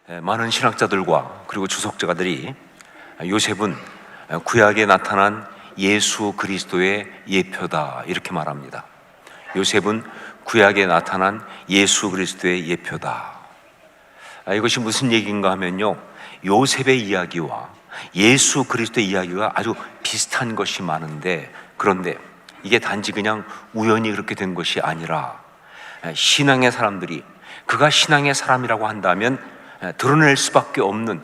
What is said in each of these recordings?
많은 신학자들과 그리고 주석자들이 요셉은 구약에 나타난 예수 그리스도의 예표다 이렇게 말합니다. 요셉은 구약에 나타난 예수 그리스도의 예표다. 이것이 무슨 얘기인가 하면요, 요셉의 이야기와 예수 그리스도의 이야기가 아주 비슷한 것이 많은데, 그런데 이게 단지 그냥 우연히 그렇게 된 것이 아니라 신앙의 사람들이 그가 신앙의 사람이라고 한다면 드러낼 수밖에 없는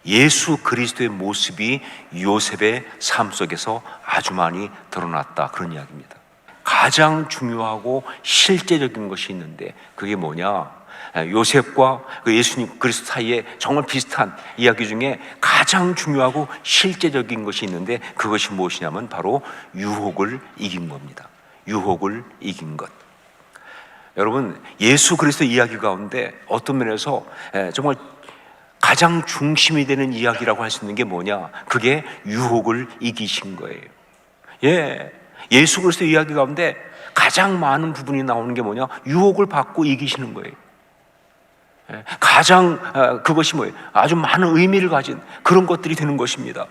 예수 그리스도의 모습이 요셉의 삶 속에서 아주 많이 드러났다, 그런 이야기입니다. 가장 중요하고 실제적인 것이 있는데 그게 뭐냐? 요셉과 그 예수님 그리스도 사이에 정말 비슷한 이야기 중에 가장 중요하고 실제적인 것이 있는데 그것이 무엇이냐면 바로 유혹을 이긴 겁니다. 유혹을 이긴 것. 여러분, 예수 그리스도 이야기 가운데 어떤 면에서 정말 가장 중심이 되는 이야기라고 할 수 있는 게 뭐냐? 그게 유혹을 이기신 거예요. 예수 그리스도 이야기 가운데 가장 많은 부분이 나오는 게 뭐냐? 유혹을 받고 이기시는 거예요. 가장 그것이 뭐예요? 아주 많은 의미를 가진 그런 것들이 되는 것입니다.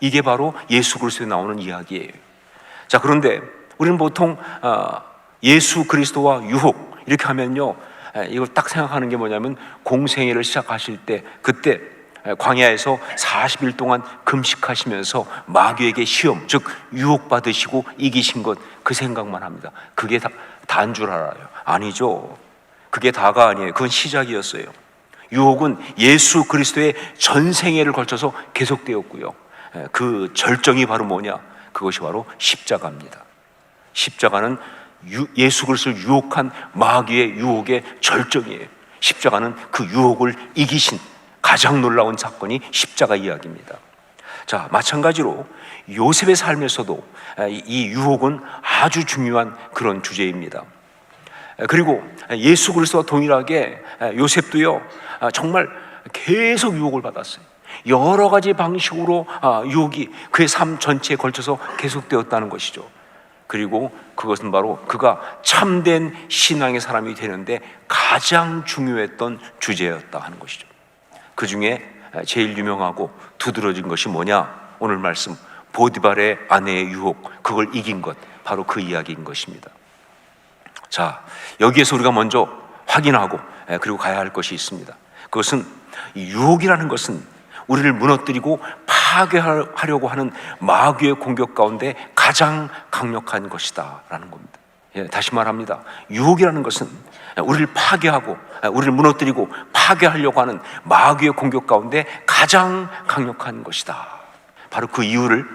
이게 바로 예수 그리스도에 나오는 이야기예요. 자, 그런데 우리는 보통 예수 그리스도와 유혹 이렇게 하면요, 이걸 딱 생각하는 게 뭐냐면 공생애를 시작하실 때 그때 광야에서 40일 동안 금식하시면서 마귀에게 시험, 즉 유혹받으시고 이기신 것, 그 생각만 합니다. 그게 다인 줄 알아요. 아니죠. 그게 다가 아니에요. 그건 시작이었어요. 유혹은 예수 그리스도의 전생애를 걸쳐서 계속되었고요, 그 절정이 바로 뭐냐? 그것이 바로 십자가입니다. 십자가는 예수 그리스도를 유혹한 마귀의 유혹의 절정이에요. 십자가는 그 유혹을 이기신 가장 놀라운 사건이 십자가 이야기입니다. 자, 마찬가지로 요셉의 삶에서도 이 유혹은 아주 중요한 그런 주제입니다. 그리고 예수 그리스도와 동일하게 요셉도요, 정말 계속 유혹을 받았어요. 여러 가지 방식으로 유혹이 그의 삶 전체에 걸쳐서 계속되었다는 것이죠. 그리고 그것은 바로 그가 참된 신앙의 사람이 되는데 가장 중요했던 주제였다 하는 것이죠. 그 중에 제일 유명하고 두드러진 것이 뭐냐? 오늘 말씀 보디발의 아내의 유혹, 그걸 이긴 것, 바로 그 이야기인 것입니다. 자, 여기에서 우리가 먼저 확인하고 그리고 가야 할 것이 있습니다. 그것은 유혹이라는 것은 우리를 무너뜨리고 파괴하려고 하는 마귀의 공격 가운데 가장 강력한 것이다 라는 겁니다. 다시 말합니다. 유혹이라는 것은 우리를 파괴하고 우리를 무너뜨리고 파괴하려고 하는 마귀의 공격 가운데 가장 강력한 것이다. 바로 그 이유를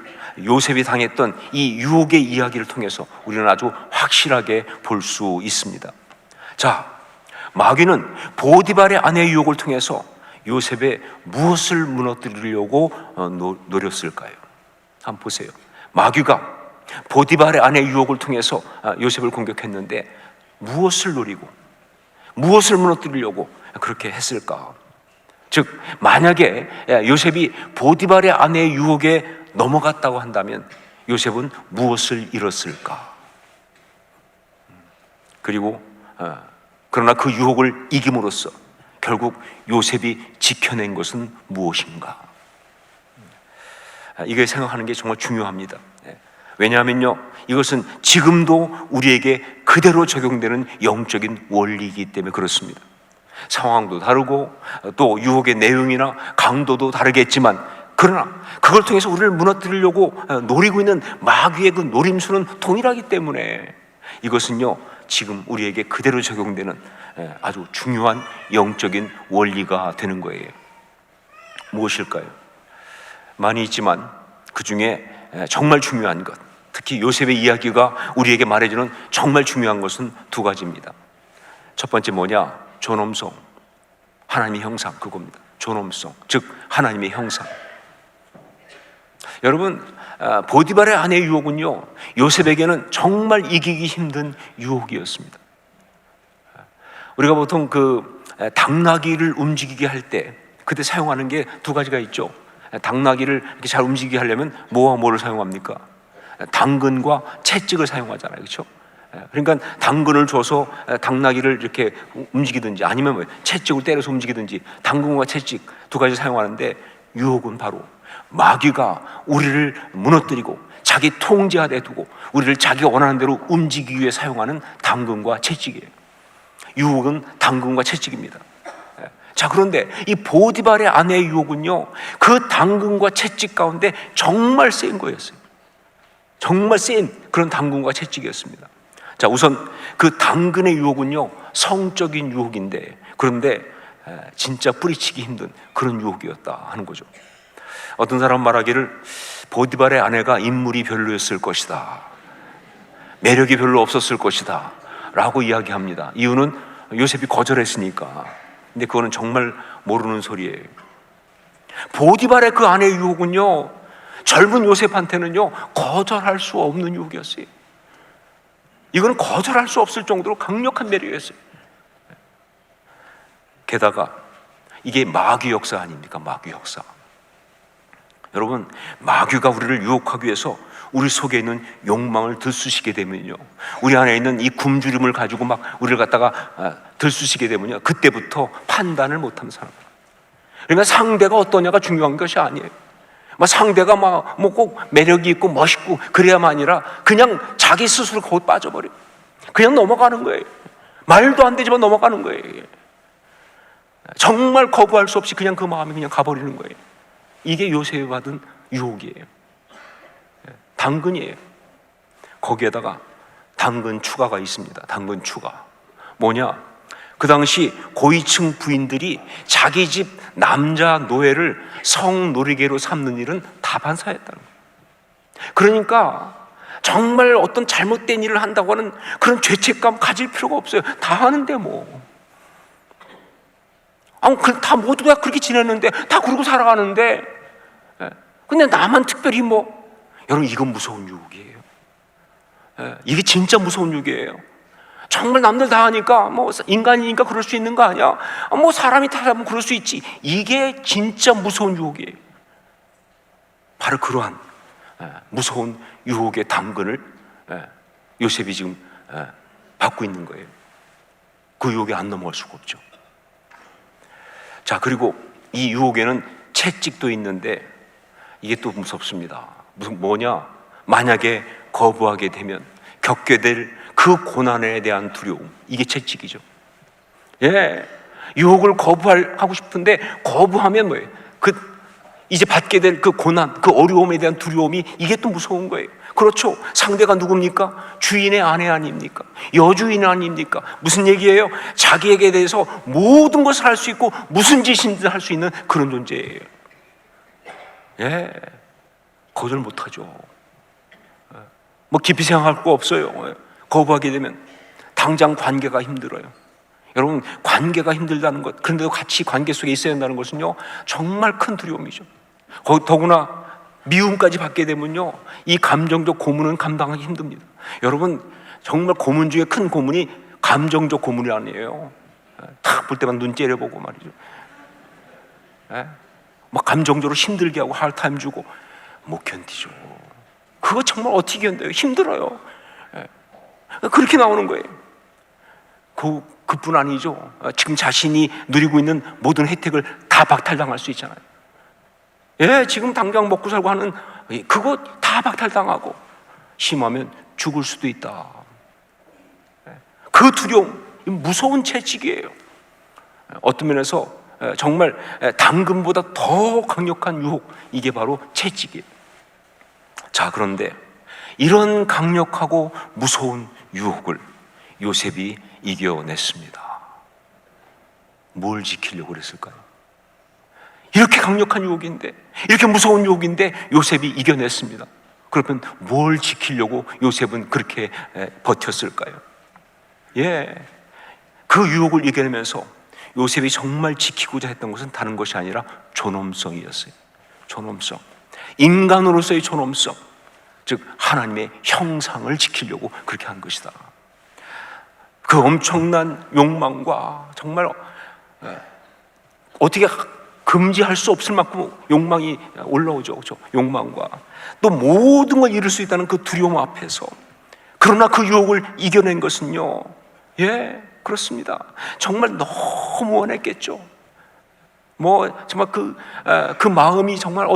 요셉이 당했던 이 유혹의 이야기를 통해서 우리는 아주 확실하게 볼 수 있습니다. 자, 마귀는 보디발의 아내의 유혹을 통해서 요셉의 무엇을 무너뜨리려고 노렸을까요? 한번 보세요. 마귀가 보디발의 아내의 유혹을 통해서 요셉을 공격했는데 무엇을 노리고 무엇을 무너뜨리려고 그렇게 했을까? 즉, 만약에 요셉이 보디발의 아내의 유혹에 넘어갔다고 한다면 요셉은 무엇을 잃었을까? 그리고 그러나 그 유혹을 이김으로써 결국 요셉이 지켜낸 것은 무엇인가? 이걸 생각하는 게 정말 중요합니다. 왜냐하면요, 이것은 지금도 우리에게 그대로 적용되는 영적인 원리이기 때문에 그렇습니다. 상황도 다르고 또 유혹의 내용이나 강도도 다르겠지만, 그러나 그걸 통해서 우리를 무너뜨리려고 노리고 있는 마귀의 그 노림수는 동일하기 때문에 이것은요, 지금 우리에게 그대로 적용되는 아주 중요한 영적인 원리가 되는 거예요. 무엇일까요? 많이 있지만 그 중에 정말 중요한 것, 특히 요셉의 이야기가 우리에게 말해주는 정말 중요한 것은 두 가지입니다. 첫 번째 뭐냐? 존엄성, 하나님의 형상, 그겁니다. 존엄성, 즉 하나님의 형상. 여러분, 보디발의 아내의 유혹은요, 요셉에게는 정말 이기기 힘든 유혹이었습니다. 우리가 보통 그 당나귀를 움직이게 할 때 그때 사용하는 게 두 가지가 있죠. 당나귀를 이렇게 잘 움직이게 하려면 뭐와 뭐를 사용합니까? 당근과 채찍을 사용하잖아요, 그렇죠? 그러니까 당근을 줘서 당나귀를 이렇게 움직이든지 아니면 뭐 채찍을 때려서 움직이든지 당근과 채찍 두 가지 사용하는데, 유혹은 바로 마귀가 우리를 무너뜨리고 자기 통제하에 두고 우리를 자기가 원하는 대로 움직이기 위해 사용하는 당근과 채찍이에요. 유혹은 당근과 채찍입니다. 자, 그런데 이 보디발의 아내의 유혹은요, 그 당근과 채찍 가운데 정말 센 거였어요. 정말 센 그런 당근과 채찍이었습니다. 자, 우선 그 당근의 유혹은요, 성적인 유혹인데, 그런데 진짜 뿌리치기 힘든 그런 유혹이었다 하는 거죠. 어떤 사람 말하기를 보디발의 아내가 인물이 별로였을 것이다, 매력이 별로 없었을 것이다 라고 이야기합니다. 이유는 요셉이 거절했으니까. 근데 그거는 정말 모르는 소리예요. 보디발의 그 아내의 유혹은요, 젊은 요셉한테는요 거절할 수 없는 유혹이었어요. 이거는 거절할 수 없을 정도로 강력한 매력이었어요. 게다가 이게 마귀 역사 아닙니까? 마귀 역사. 여러분, 마귀가 우리를 유혹하기 위해서 우리 속에 있는 욕망을 들쑤시게 되면요, 우리 안에 있는 이 굶주림을 가지고 막 우리를 갖다가 들쑤시게 되면요, 그때부터 판단을 못하는 사람. 그러니까 상대가 어떠냐가 중요한 것이 아니에요. 상대가 뭐 꼭 매력이 있고 멋있고 그래야만 아니라 그냥 자기 스스로 거기 빠져버려요. 그냥 넘어가는 거예요. 말도 안 되지만 넘어가는 거예요. 정말 거부할 수 없이 그냥 그 마음이 그냥 가버리는 거예요. 이게 요셉이 받은 유혹이에요. 당근이에요. 거기에다가 당근 추가가 있습니다. 당근 추가. 뭐냐? 그 당시 고위층 부인들이 자기 집 남자 노예를 성놀이개로 삼는 일은 다반사였다는 거예요. 그러니까 정말 어떤 잘못된 일을 한다고 하는 그런 죄책감 가질 필요가 없어요. 다 하는데 뭐. 다 모두 다 그렇게 지냈는데, 다 그러고 살아가는데, 근데 나만 특별히 뭐. 여러분, 이건 무서운 유혹이에요. 이게 진짜 무서운 유혹이에요. 정말 남들 다 하니까 뭐 인간이니까 그럴 수 있는 거 아니야? 뭐 사람이 다 하면 그럴 수 있지. 이게 진짜 무서운 유혹이에요. 바로 그러한 무서운 유혹의 당근을 요셉이 지금 받고 있는 거예요. 그 유혹에 안 넘어갈 수가 없죠. 자, 그리고 이 유혹에는 채찍도 있는데 이게 또 무섭습니다. 뭐냐? 만약에 거부하게 되면 겪게 될 그 고난에 대한 두려움, 이게 채찍이죠. 유혹을 거부하고 싶은데 거부하면 뭐예요? 이제 받게 될 그 고난, 그 어려움에 대한 두려움이, 이게 또 무서운 거예요. 그렇죠. 상대가 누굽니까? 주인의 아내 아닙니까? 여주인 아닙니까? 무슨 얘기예요? 자기에게 대해서 모든 것을 할 수 있고 무슨 짓인지 할 수 있는 그런 존재예요. 거절 못하죠. 뭐 깊이 생각할 거 없어요. 거부하게 되면 당장 관계가 힘들어요. 여러분, 관계가 힘들다는 것, 그런데도 같이 관계 속에 있어야 한다는 것은요, 정말 큰 두려움이죠. 더구나 미움까지 받게 되면요, 이 감정적 고문은 감당하기 힘듭니다. 여러분, 정말 고문 중에 큰 고문이 감정적 고문이 아니에요. 탁 볼 때만 눈 째려보고 말이죠. 막 감정적으로 힘들게 하고 하드타임 주고 못 견디죠. 그거 정말 어떻게 견뎌요? 힘들어요. 그렇게 나오는 거예요. 그뿐 아니죠. 지금 자신이 누리고 있는 모든 혜택을 다 박탈당할 수 있잖아요. 지금 당장 먹고 살고 하는 그거 다 박탈당하고 심하면 죽을 수도 있다. 그 두려움, 무서운 채찍이에요. 어떤 면에서 정말 당근보다 더 강력한 유혹, 이게 바로 채찍이에요. 자, 그런데 이런 강력하고 무서운 유혹을 요셉이 이겨냈습니다. 뭘 지키려고 그랬을까요? 이렇게 강력한 유혹인데, 이렇게 무서운 유혹인데 요셉이 이겨냈습니다. 그러면 뭘 지키려고 요셉은 그렇게 버텼을까요? 그 유혹을 이겨내면서 요셉이 정말 지키고자 했던 것은 다른 것이 아니라 존엄성이었어요. 존엄성, 인간으로서의 존엄성, 즉 하나님의 형상을 지키려고 그렇게 한 것이다. 그 엄청난 욕망과 정말 어떻게 금지할 수 없을 만큼 욕망이 올라오죠. 그렇죠? 욕망과 또 모든 걸 잃을 수 있다는 그 두려움 앞에서 그러나 그 유혹을 이겨낸 것은요, 예, 그렇습니다. 정말 너무 원했겠죠. 정말 그 마음이 정말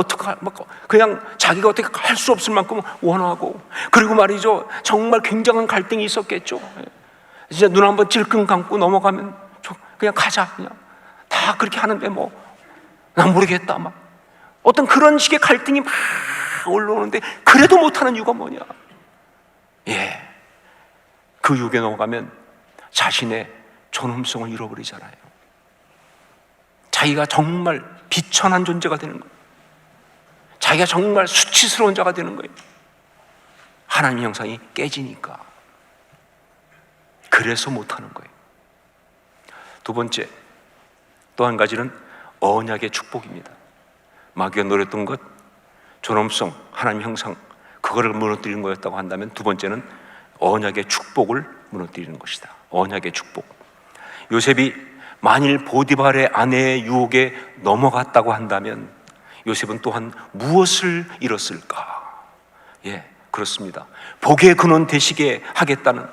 그냥 자기가 어떻게 할 수 없을 만큼 원하고, 그리고 말이죠, 정말 굉장한 갈등이 있었겠죠. 진짜 눈 한번 찔끔 감고 넘어가면 그냥 가자, 그냥 다 그렇게 하는데 난 모르겠다, 어떤 그런 식의 갈등이 막 올라오는데 그래도 못하는 이유가 뭐냐? 예, 그 유혹에 넘어가면 자신의 존엄성을 잃어버리잖아요. 자기가 정말 비천한 존재가 되는 거예요. 자기가 정말 수치스러운 자가 되는 거예요. 하나님의 형상이 깨지니까. 그래서 못하는 거예요. 두 번째, 또 한 가지는 언약의 축복입니다. 마귀가 노렸던 것, 존엄성, 하나님 형상, 그거를 무너뜨리는 거였다고 한다면, 두 번째는 언약의 축복을 무너뜨리는 것이다. 언약의 축복. 요셉이 만일 보디발의 아내의 유혹에 넘어갔다고 한다면 요셉은 또한 무엇을 잃었을까? 예, 그렇습니다. 복의 근원 되시게 하겠다는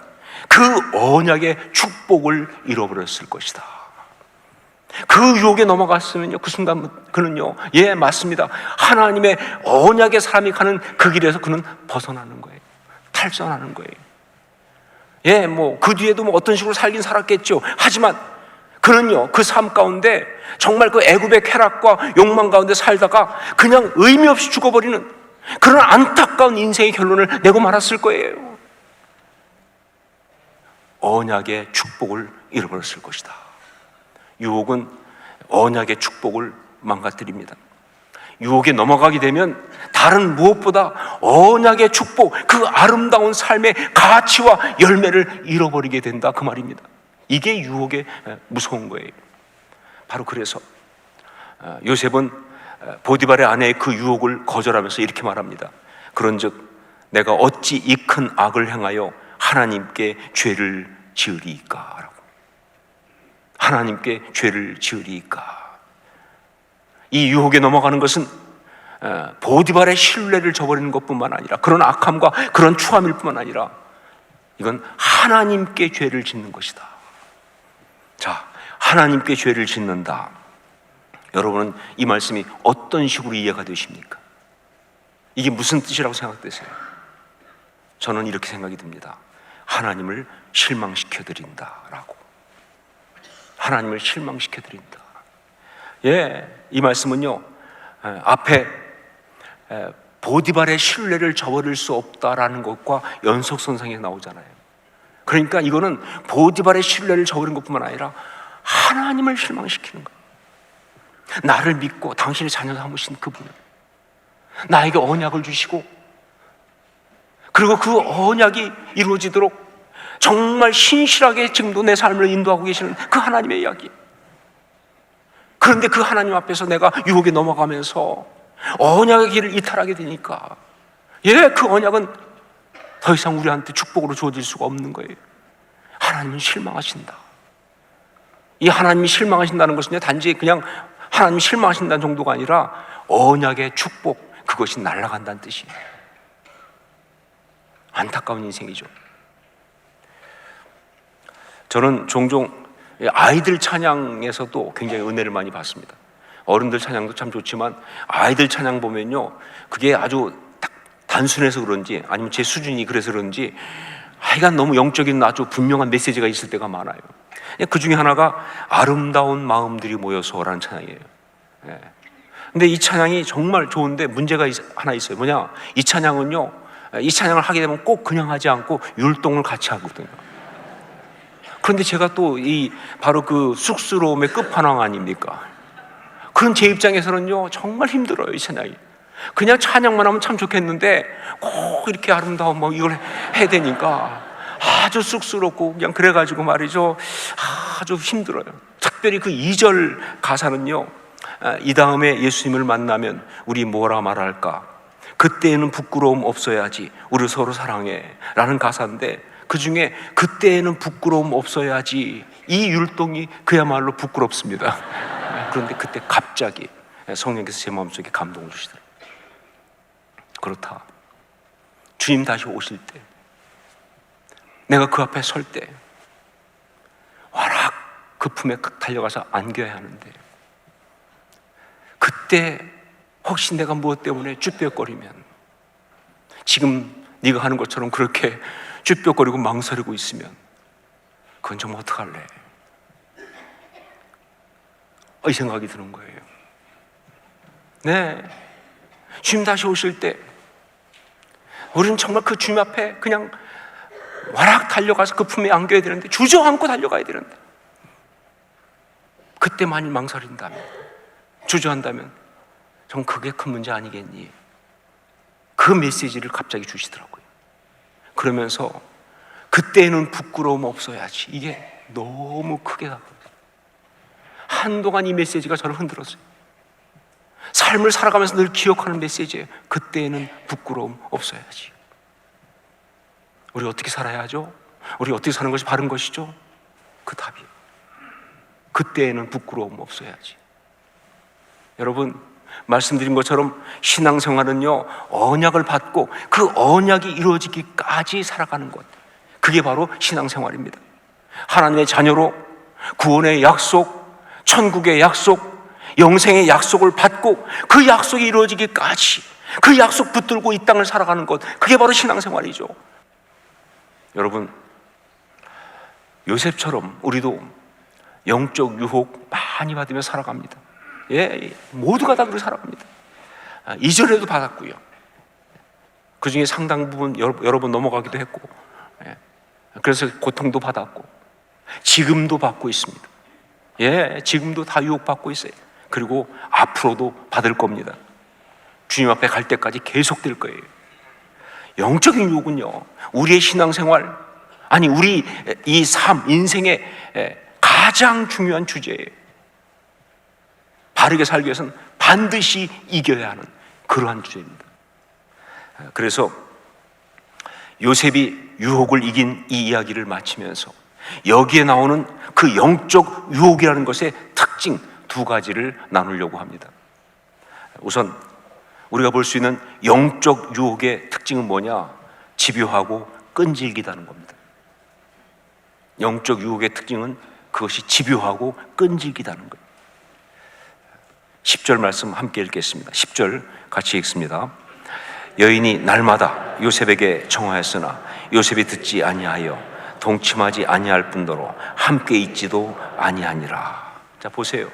그 언약의 축복을 잃어버렸을 것이다. 그 유혹에 넘어갔으면요, 그 순간 그는요, 예, 맞습니다, 하나님의 언약의 사람이 가는 그 길에서 그는 벗어나는 거예요. 탈선하는 거예요. 예, 그 뒤에도 어떤 식으로 살긴 살았겠죠. 하지만 그는요, 그 삶 가운데 정말 그 애굽의 쾌락과 욕망 가운데 살다가 그냥 의미 없이 죽어버리는 그런 안타까운 인생의 결론을 내고 말았을 거예요. 언약의 축복을 잃어버렸을 것이다. 유혹은 언약의 축복을 망가뜨립니다. 유혹에 넘어가게 되면 다른 무엇보다 언약의 축복, 그 아름다운 삶의 가치와 열매를 잃어버리게 된다, 그 말입니다. 이게 유혹의 무서운 거예요. 바로 그래서 요셉은 보디발의 아내의 그 유혹을 거절하면서 이렇게 말합니다. 그런즉 내가 어찌 이 큰 악을 행하여 하나님께 죄를 지으리이까? 라고. 하나님께 죄를 지으리이까? 이 유혹에 넘어가는 것은 보디발의 신뢰를 저버리는 것뿐만 아니라, 그런 악함과 그런 추함일 뿐만 아니라, 이건 하나님께 죄를 짓는 것이다. 자, 하나님께 죄를 짓는다. 여러분은 이 말씀이 어떤 식으로 이해가 되십니까? 이게 무슨 뜻이라고 생각되세요? 저는 이렇게 생각이 듭니다. 하나님을 실망시켜드린다라고. 하나님을 실망시켜드린다. 예, 이 말씀은요, 앞에 보디발의 신뢰를 저버릴 수 없다라는 것과 연속선상에 나오잖아요. 그러니까 이거는 보디발의 신뢰를 저버린 것뿐만 아니라 하나님을 실망시키는 거예요. 나를 믿고 당신의 자녀 삼으신 그분, 나에게 언약을 주시고, 그리고 그 언약이 이루어지도록 정말 신실하게 지금도 내 삶을 인도하고 계시는 그 하나님의 이야기. 그런데 그 하나님 앞에서 내가 유혹에 넘어가면서 언약의 길을 이탈하게 되니까, 예, 그 언약은 더 이상 우리한테 축복으로 주어질 수가 없는 거예요. 하나님은 실망하신다. 이 하나님이 실망하신다는 것은 단지 그냥 하나님이 실망하신다는 정도가 아니라 언약의 축복, 그것이 날아간다는 뜻이에요. 안타까운 인생이죠. 저는 종종 아이들 찬양에서도 굉장히 은혜를 많이 받습니다. 어른들 찬양도 참 좋지만 아이들 찬양 보면요, 그게 아주 단순해서 그런지 아니면 제 수준이 그래서 그런지 하여간 너무 영적인 아주 분명한 메시지가 있을 때가 많아요. 그 중에 하나가 아름다운 마음들이 모여서라는 찬양이에요. 근데 이 찬양이 정말 좋은데 문제가 하나 있어요. 뭐냐, 이 찬양은요, 이 찬양을 하게 되면 꼭 그냥 하지 않고 율동을 같이 하거든요. 그런데 제가 또 바로 그 쑥스러움의 끝판왕 아닙니까? 그런 제 입장에서는요, 정말 힘들어요, 이 찬양이. 그냥 찬양만 하면 참 좋겠는데 꼭 이렇게 아름다운 이걸 해야 되니까 아주 쑥스럽고, 그냥 그래가지고 말이죠, 아주 힘들어요. 특별히 그 2절 가사는요, 이 다음에 예수님을 만나면 우리 뭐라 말할까? 그때에는 부끄러움 없어야지, 우리 서로 사랑해 라는 가사인데, 그 중에 그때에는 부끄러움 없어야지, 이 율동이 그야말로 부끄럽습니다. 그런데 그때 갑자기 성령께서 제 마음속에 감동을 주시더라고요. 그렇다, 주님 다시 오실 때 내가 그 앞에 설 때 와락 그 품에 달려가서 안겨야 하는데, 그때 혹시 내가 무엇 때문에 쭈뼛거리면, 지금 네가 하는 것처럼 그렇게 쭈뼛거리고 망설이고 있으면 그건 좀 어떡할래? 이 생각이 드는 거예요. 네, 주님 다시 오실 때 우리는 정말 그 주님 앞에 그냥 와락 달려가서 그 품에 안겨야 되는데, 주저앉고 달려가야 되는데, 그때 만일 망설인다면, 주저한다면 전 그게 큰 문제 아니겠니? 그 메시지를 갑자기 주시더라고요. 그러면서 그때는 부끄러움 없어야지, 이게 너무 크게 다가왔어요. 한동안 이 메시지가 저를 흔들었어요. 삶을 살아가면서 늘 기억하는 메시지예요. 그때는 부끄러움 없어야지. 우리 어떻게 살아야 하죠? 우리 어떻게 사는 것이 바른 것이죠? 그 답이에요. 그때에는 부끄러움 없어야지. 여러분, 말씀드린 것처럼 신앙생활은요, 언약을 받고 그 언약이 이루어지기까지 살아가는 것, 그게 바로 신앙생활입니다. 하나님의 자녀로 구원의 약속, 천국의 약속, 영생의 약속을 받고 그 약속이 이루어지기까지 그 약속 붙들고 이 땅을 살아가는 것, 그게 바로 신앙생활이죠. 여러분, 요셉처럼 우리도 영적 유혹 많이 받으며 살아갑니다. 예, 모두가 다 그렇게 살아갑니다. 이전에도 받았고요. 그 중에 상당 부분 여러 번 넘어가기도 했고, 그래서 고통도 받았고, 지금도 받고 있습니다. 예, 지금도 다 유혹받고 있어요. 그리고 앞으로도 받을 겁니다. 주님 앞에 갈 때까지 계속될 거예요. 영적인 유혹은요, 우리의 신앙생활, 아니 우리 이 삶, 인생의 가장 중요한 주제예요. 바르게 살기 위해서는 반드시 이겨야 하는 그러한 주제입니다. 그래서 요셉이 유혹을 이긴 이 이야기를 마치면서 여기에 나오는 그 영적 유혹이라는 것의 특징 두 가지를 나누려고 합니다. 우선 우리가 볼 수 있는 영적 유혹의 특징은 뭐냐? 집요하고 끈질기다는 겁니다. 영적 유혹의 특징은 그것이 집요하고 끈질기다는 거예요. 10절 말씀 함께 읽겠습니다. 10절 같이 읽습니다. 여인이 날마다 요셉에게 청하였으나 요셉이 듣지 아니하여 동침하지 아니할 뿐더러 함께 있지도 아니하니라. 자, 보세요.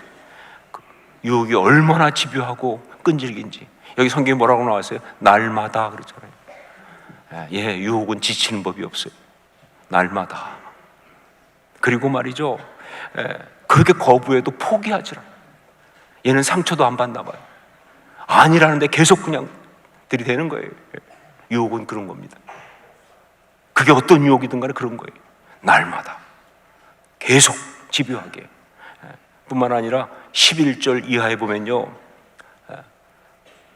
유혹이 얼마나 집요하고 끈질긴지. 여기 성경에 뭐라고 나왔어요? 날마다 그랬잖아요. 예, 유혹은 지치는 법이 없어요. 날마다. 그리고 말이죠, 그렇게 거부해도 포기하지 않아요. 얘는 상처도 안 받나 봐요. 아니라는데 계속 그냥 들이대는 거예요. 유혹은 그런 겁니다. 그게 어떤 유혹이든 간에 그런 거예요. 날마다 계속 집요하게. 뿐만 아니라 11절 이하에 보면요,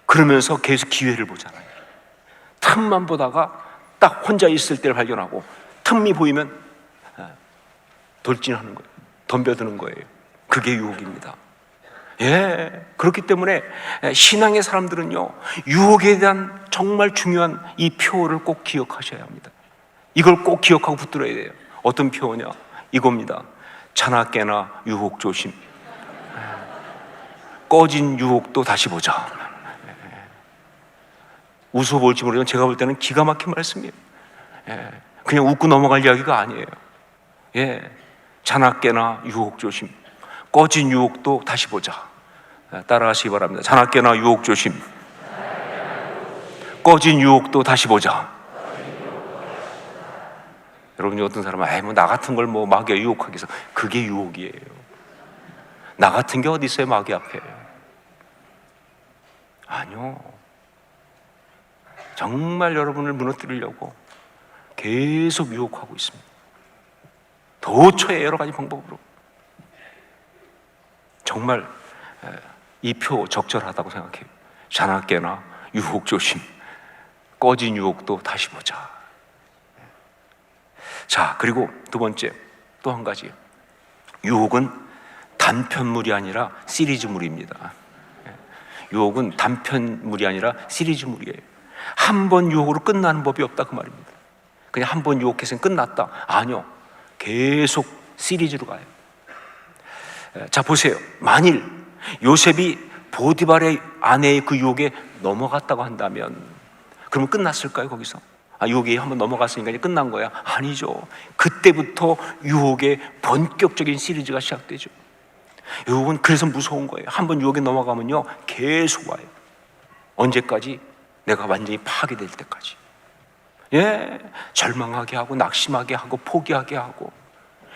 그러면서 계속 기회를 보잖아요. 틈만 보다가 딱 혼자 있을 때를 발견하고 틈이 보이면 돌진하는 거예요. 덤벼드는 거예요. 그게 유혹입니다. 예, 그렇기 때문에 신앙의 사람들은요, 유혹에 대한 정말 중요한 이 표어를 꼭 기억하셔야 합니다. 이걸 꼭 기억하고 붙들어야 돼요. 어떤 표어냐? 이겁니다. 자나 깨나 유혹 조심. 꺼진 유혹도 다시 보자. 웃어볼지 모르지만 제가 볼 때는 기가 막힌 말씀이에요. 그냥 웃고 넘어갈 이야기가 아니에요. 예, 자나 깨나 유혹 조심. 꺼진 유혹도 다시 보자. 따라하시기 바랍니다. 자나 깨나 유혹 조심. 꺼진 유혹도 다시 보자. 여러분이 어떤 사람은 뭐 나 같은 걸 뭐 마귀가 유혹하기 위해서, 그게 유혹이에요. 나 같은 게 어디 있어요, 마귀 앞에. 아니요. 정말 여러분을 무너뜨리려고 계속 유혹하고 있습니다. 도처에 여러 가지 방법으로. 정말 이 표 적절하다고 생각해요. 자나 깨나 유혹 조심. 꺼진 유혹도 다시 보자. 자, 그리고 두 번째, 또 한 가지. 유혹은 단편물이 아니라 시리즈물입니다. 유혹은 단편물이 아니라 시리즈물이에요. 한 번 유혹으로 끝나는 법이 없다, 그 말입니다. 그냥 한 번 유혹해서 끝났다. 아니요. 계속 시리즈로 가요. 자, 보세요. 만일 요셉이 보디발의 아내의 그 유혹에 넘어갔다고 한다면 그러면 끝났을까요, 거기서? 유혹이 한번 넘어갔으니까 이제 끝난 거야? 아니죠. 그때부터 유혹의 본격적인 시리즈가 시작되죠. 유혹은 그래서 무서운 거예요. 한번 유혹에 넘어가면요, 계속 와요. 언제까지? 내가 완전히 파괴될 때까지. 절망하게 하고 낙심하게 하고 포기하게 하고,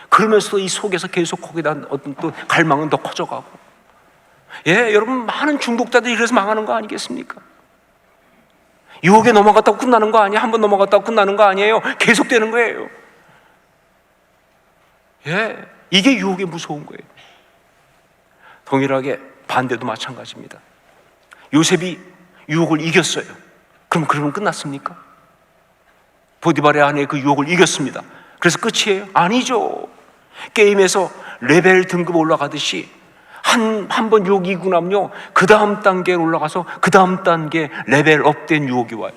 그러면서도 이 속에서 계속 거기에 대한 어떤 또 갈망은 더 커져가고. 여러분, 많은 중독자들이 그래서 망하는 거 아니겠습니까? 유혹에 넘어갔다고 끝나는 거 아니에요. 한번 넘어갔다고 끝나는 거 아니에요. 계속되는 거예요. 이게 유혹의 무서운 거예요. 동일하게 반대도 마찬가지입니다. 요셉이 유혹을 이겼어요. 그러면 끝났습니까? 보디발의 아내의 그 유혹을 이겼습니다. 그래서 끝이에요? 아니죠. 게임에서 레벨 등급 올라가듯이 한 번 유혹이 이기고 나면요, 그 다음 단계로 올라가서 그 다음 단계 레벨업된 유혹이 와요.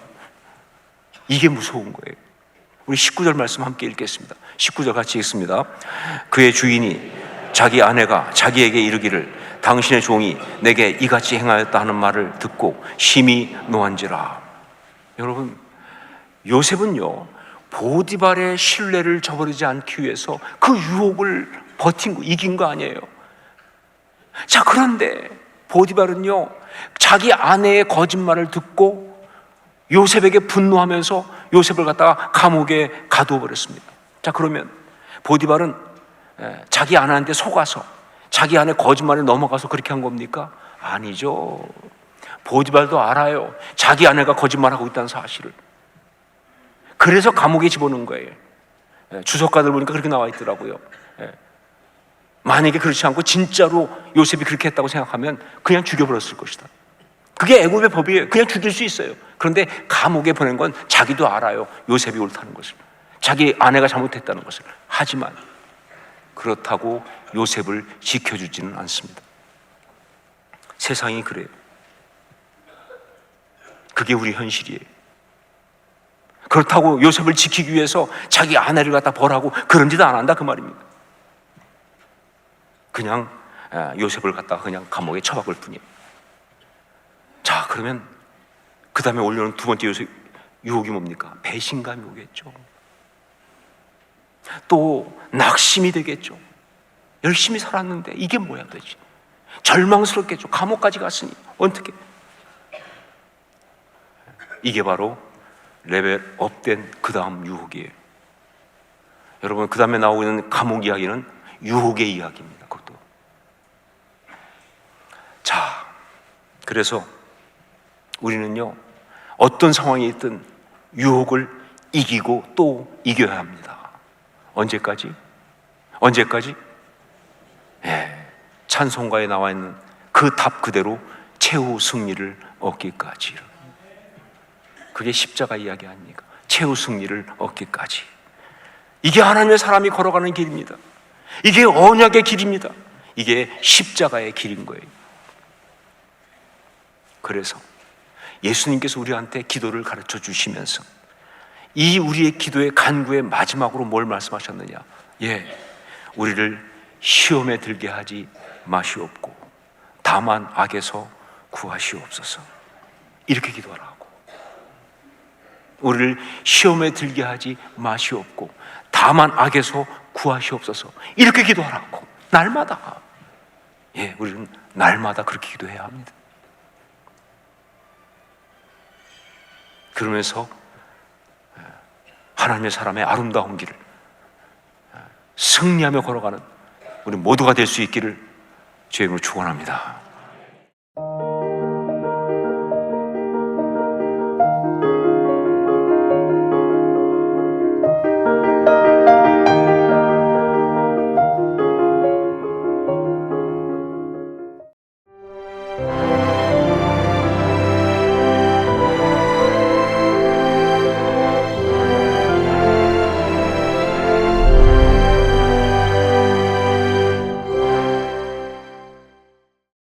이게 무서운 거예요. 우리 19절 말씀 함께 읽겠습니다. 19절 같이 읽습니다. 그의 주인이 자기 아내가 자기에게 이르기를 당신의 종이 내게 이같이 행하였다 하는 말을 듣고 심히 노한지라. 여러분, 요셉은요, 보디발의 신뢰를 저버리지 않기 위해서 그 유혹을 버틴 거, 이긴 거 아니에요. 자, 그런데 보디발은요, 자기 아내의 거짓말을 듣고 요셉에게 분노하면서 요셉을 갖다가 감옥에 가두어 버렸습니다. 자, 그러면 보디발은 자기 아내한테 속아서 자기 아내 거짓말에 넘어가서 그렇게 한 겁니까? 아니죠. 보디발도 알아요. 자기 아내가 거짓말하고 있다는 사실을. 그래서 감옥에 집어넣은 거예요. 주석가들 보니까 그렇게 나와 있더라고요. 만약에 그렇지 않고 진짜로 요셉이 그렇게 했다고 생각하면 그냥 죽여버렸을 것이다. 그게 애굽의 법이에요. 그냥 죽일 수 있어요. 그런데 감옥에 보낸 건 자기도 알아요. 요셉이 옳다는 것을, 자기 아내가 잘못했다는 것을. 하지만 그렇다고 요셉을 지켜주지는 않습니다. 세상이 그래요. 그게 우리 현실이에요. 그렇다고 요셉을 지키기 위해서 자기 아내를 갖다 벌하고 그런 짓 안 한다, 그 말입니다. 그냥 요셉을 갖다가 그냥 감옥에 처박을 뿐이에요. 자, 그러면 그 다음에 올려놓은 두 번째 요셉 유혹이 뭡니까? 배신감이 오겠죠. 또 낙심이 되겠죠. 열심히 살았는데 이게 뭐야 도대체. 절망스럽겠죠. 감옥까지 갔으니 어떻게. 이게 바로 레벨업된 그 다음 유혹이에요. 여러분, 그 다음에 나오고 있는 감옥 이야기는 유혹의 이야기입니다. 그것도. 자, 그래서 우리는요, 어떤 상황이 있든 유혹을 이기고 또 이겨야 합니다. 언제까지? 언제까지? 찬송가에 나와 있는 그 답 그대로 최후 승리를 얻기까지. 그게 십자가 이야기 아닙니까? 최후 승리를 얻기까지. 이게 하나님의 사람이 걸어가는 길입니다. 이게 언약의 길입니다. 이게 십자가의 길인 거예요. 그래서 예수님께서 우리한테 기도를 가르쳐 주시면서 이 우리의 기도의 간구의 마지막으로 뭘 말씀하셨느냐? 우리를 시험에 들게 하지 마시옵고 다만 악에서 구하시옵소서. 이렇게 기도하라고. 우리를 시험에 들게 하지 마시옵고 다만 악에서 구하시옵소서. 이렇게 기도하라고. 날마다. 우리는 날마다 그렇게 기도해야 합니다. 그러면서 하나님의 사람의 아름다운 길을 승리하며 걸어가는 우리 모두가 될 수 있기를 주의 이름으로 축원합니다.